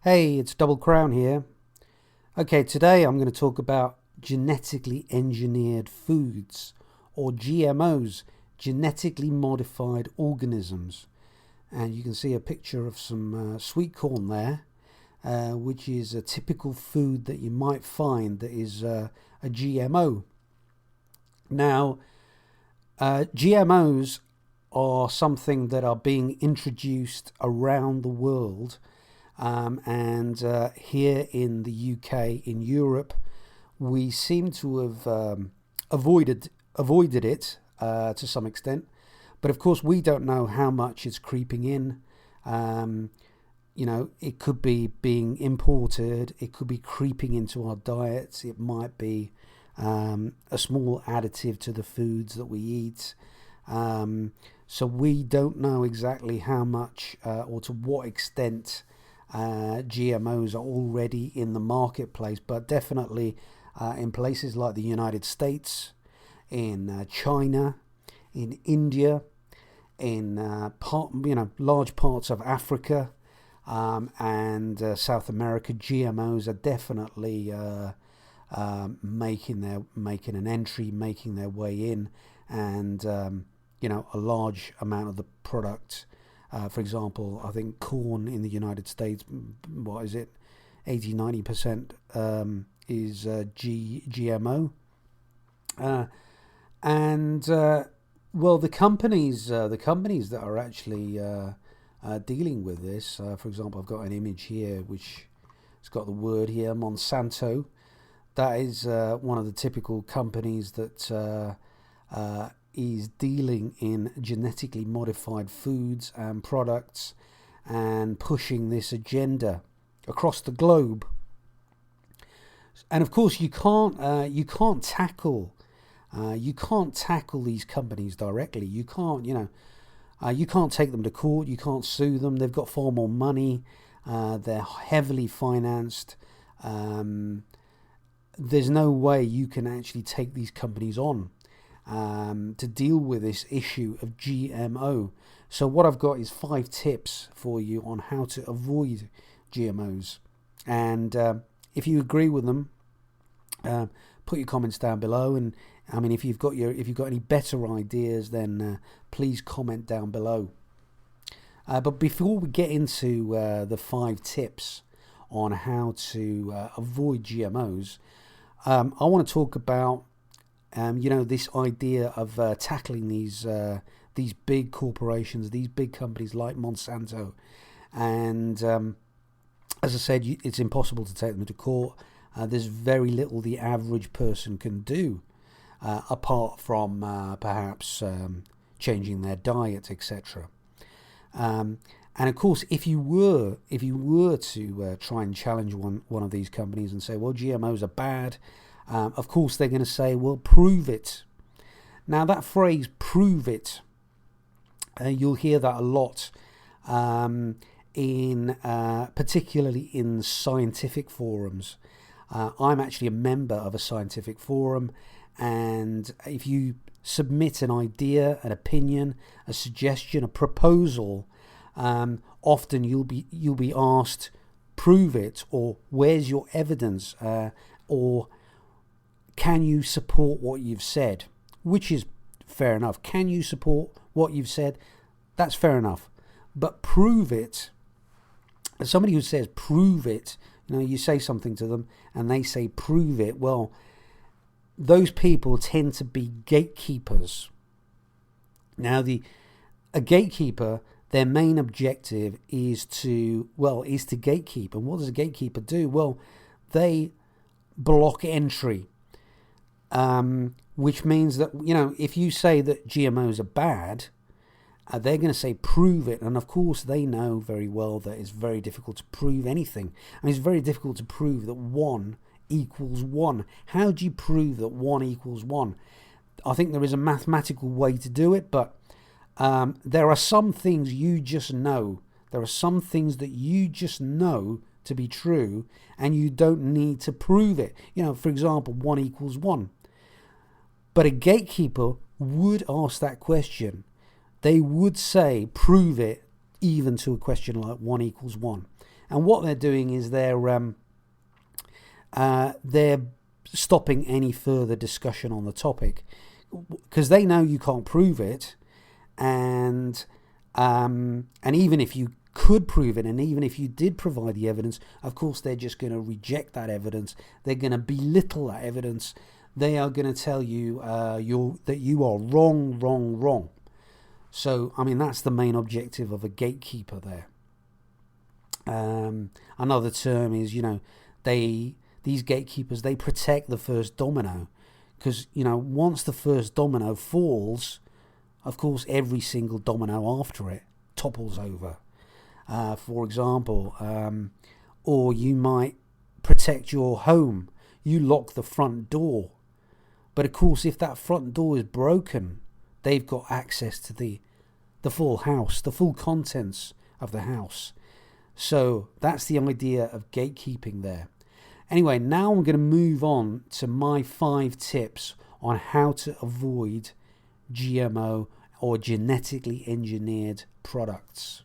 Hey, it's Double Krown here. Okay, today I'm going to talk about genetically engineered foods, or GMOs, genetically modified organisms. And you can see a picture of some sweet corn there, which is a typical food that you might find that is a GMO. Now, GMOs are something that are being introduced around the world. And here in the UK, in Europe, we seem to have avoided it to some extent. But of course, we don't know how much it's creeping in. It could be being imported. It could be creeping into our diets. It might be a small additive to the foods that we eat. So we don't know exactly how much or to what extent GMOs are already in the marketplace, but definitely in places like the United States, in China, in India, in large parts of Africa and South America. GMOs are definitely making an entry, making their way in, and a large amount of the product. For example, I think corn in the United States, 80-90% is GMO. The companies that are actually dealing with this, for example, I've got an image here which has got the word here, Monsanto. That is one of the typical companies that is dealing in genetically modified foods and products and pushing this agenda across the globe. And of course, you can't tackle these companies directly. You can't take them to court. You can't sue them. They've got far more money. They're heavily financed. There's no way you can actually take these companies on to deal with this issue of GMO. So what I've got is 5 tips for you on how to avoid GMOs. And if you agree with them, put your comments down below. And I mean, if you've got any better ideas, then please comment down below. But before we get into the 5 tips on how to avoid GMOs, I want to talk about this idea of tackling these big corporations, these big companies like Monsanto. And as I said, it's impossible to take them to court. There's very little the average person can do apart from perhaps changing their diet, etc. And of course, if you were to try and challenge one of these companies and say, well, GMOs are bad, of course they're going to say, well, prove it. Now that phrase, prove it, you'll hear that a lot particularly in scientific forums. I'm actually a member of a scientific forum, and if you submit an idea, an opinion, a suggestion, a proposal, often you'll be asked, prove it, or where's your evidence, or can you support what you've said? Which is fair enough. Can you support what you've said? That's fair enough. But prove it. As somebody who says prove it, you say something to them and they say prove it. Well, those people tend to be gatekeepers. Now, a gatekeeper, their main objective is to gatekeep. And what does a gatekeeper do? Well, they block entry. Which means that, if you say that GMOs are bad, they're going to say prove it. And of course they know very well that it's very difficult to prove anything. I mean, it's very difficult to prove that 1 equals 1. How do you prove that 1 equals 1? I think there is a mathematical way to do it, but there are some things you just know. There are some things that you just know to be true, and you don't need to prove it. For example, 1 equals 1. But a gatekeeper would ask that question. They would say, prove it, even to a question like 1 equals 1. And what they're doing is they're stopping any further discussion on the topic because they know you can't prove it, and even if you could prove it, and even if you did provide the evidence, of course they're just going to reject that evidence. They're going to belittle that evidence. They are going to tell you that you are wrong. So, I mean, that's the main objective of a gatekeeper there. Another term is, these gatekeepers, they protect the first domino, because, once the first domino falls, of course, every single domino after it topples over. For example, or you might protect your home. You lock the front door. But of course, if that front door is broken, they've got access to the full house, the full contents of the house. So that's the idea of gatekeeping there. Anyway, now I'm going to move on to my 5 tips on how to avoid GMO or genetically engineered products.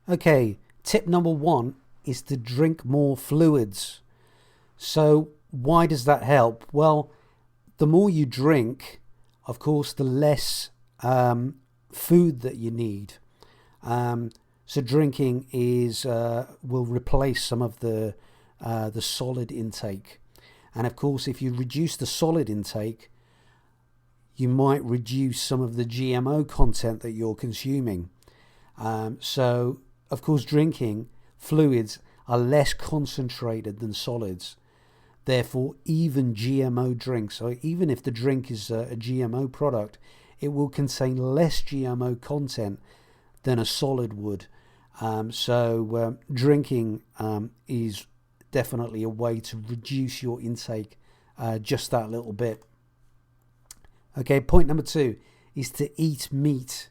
Okay, tip number 1 is to drink more fluids. So why does that help? Well, the more you drink, of course, the less food that you need. So drinking will replace some of the solid intake. And of course, if you reduce the solid intake, you might reduce some of the GMO content that you're consuming. So, of course, drinking fluids are less concentrated than solids. Therefore, even GMO drinks, so even if the drink is a GMO product, it will contain less GMO content than a solid would. So drinking is definitely a way to reduce your intake just that little bit. Okay, point number 2 is to eat meat.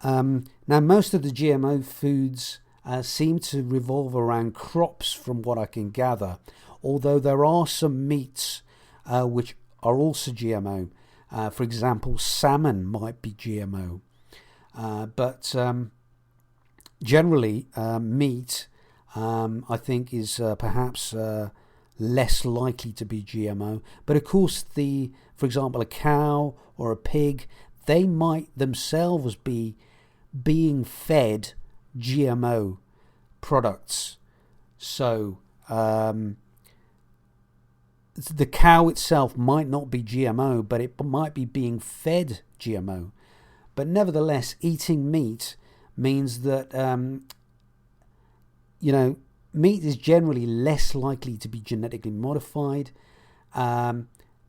Now, most of the GMO foods seem to revolve around crops, from what I can gather, although there are some meats which are also GMO. For example, salmon might be GMO. But generally, meat, I think, is perhaps less likely to be GMO. But of course, for example, a cow or a pig, they might themselves be being fed GMO products. So the cow itself might not be GMO, but it might be being fed GMO. But nevertheless, eating meat means that meat is generally less likely to be genetically modified.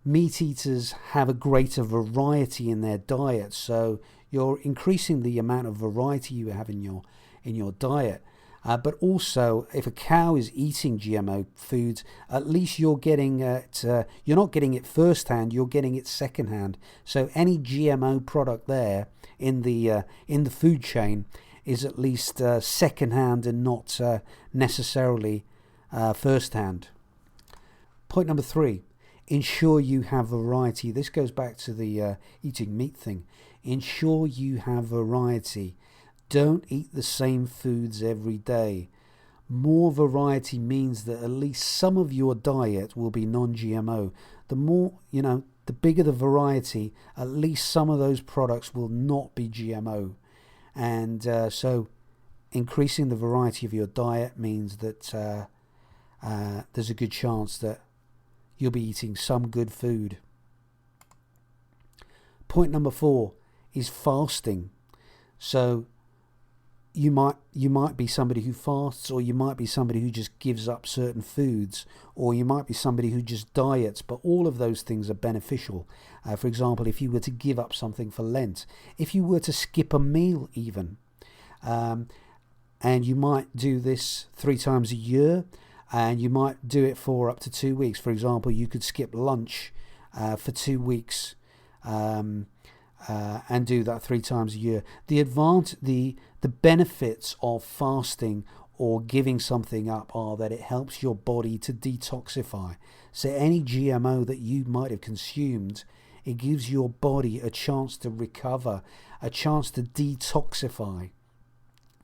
Meat eaters have a greater variety in their diet, so you're increasing the amount of variety you have in your diet. But also, if a cow is eating GMO foods, at least you're getting it. You're not getting it firsthand; you're getting it secondhand. So any GMO product there in the food chain is at least secondhand and not necessarily firsthand. Point number 3: ensure you have variety. This goes back to the eating meat thing. Ensure you have variety. Don't eat the same foods every day. More variety means that at least some of your diet will be non-GMO. The more, the bigger the variety, at least some of those products will not be GMO. And so increasing the variety of your diet means that there's a good chance that you'll be eating some good food. Point number 4 is fasting. So you might be somebody who fasts, or you might be somebody who just gives up certain foods, or you might be somebody who just diets, but all of those things are beneficial. For example, if you were to give up something for Lent, if you were to skip a meal even, and you might do this 3 times a year, and you might do it for up to 2 weeks. For example, you could skip lunch for 2 weeks and do that 3 times a year. The benefits of fasting or giving something up are that it helps your body to detoxify. So any GMO that you might have consumed It gives your body a chance to recover, a chance to detoxify.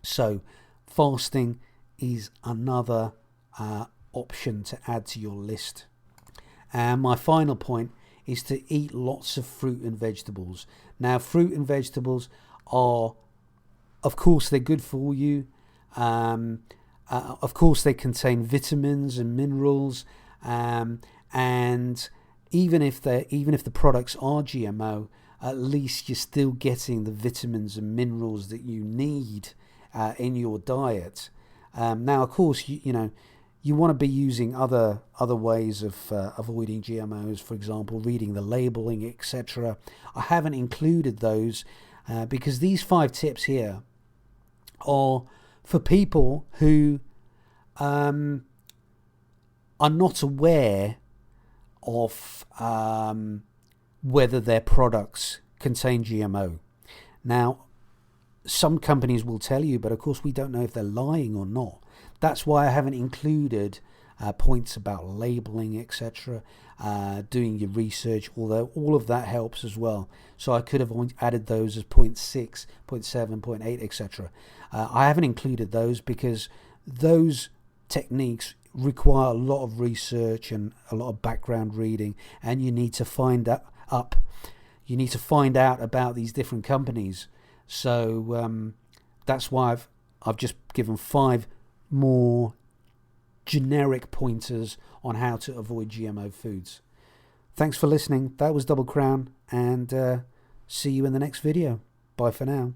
So fasting is another option to add to your list. And my final point is to eat lots of fruit and vegetables. Now, fruit and vegetables are, of course, they're good for you. Of course, they contain vitamins and minerals. And even if the products are GMO, at least you're still getting the vitamins and minerals that you need in your diet. Now, of course, you want to be using other ways of avoiding GMOs, for example, reading the labeling, etc. I haven't included those because these 5 tips here are for people who are not aware of whether their products contain GMO. Now, some companies will tell you, but of course we don't know if they're lying or not. That's why I haven't included points about labeling, etc., doing your research, although all of that helps as well. So I could have added those as point 6, point 7, point 8, etc. I haven't included those because those techniques require a lot of research and a lot of background reading, and you need to find out about these different companies. So that's why I've just given 5 more generic pointers on how to avoid GMO foods. Thanks for listening. That was Double Krown, and see you in the next video. Bye for now.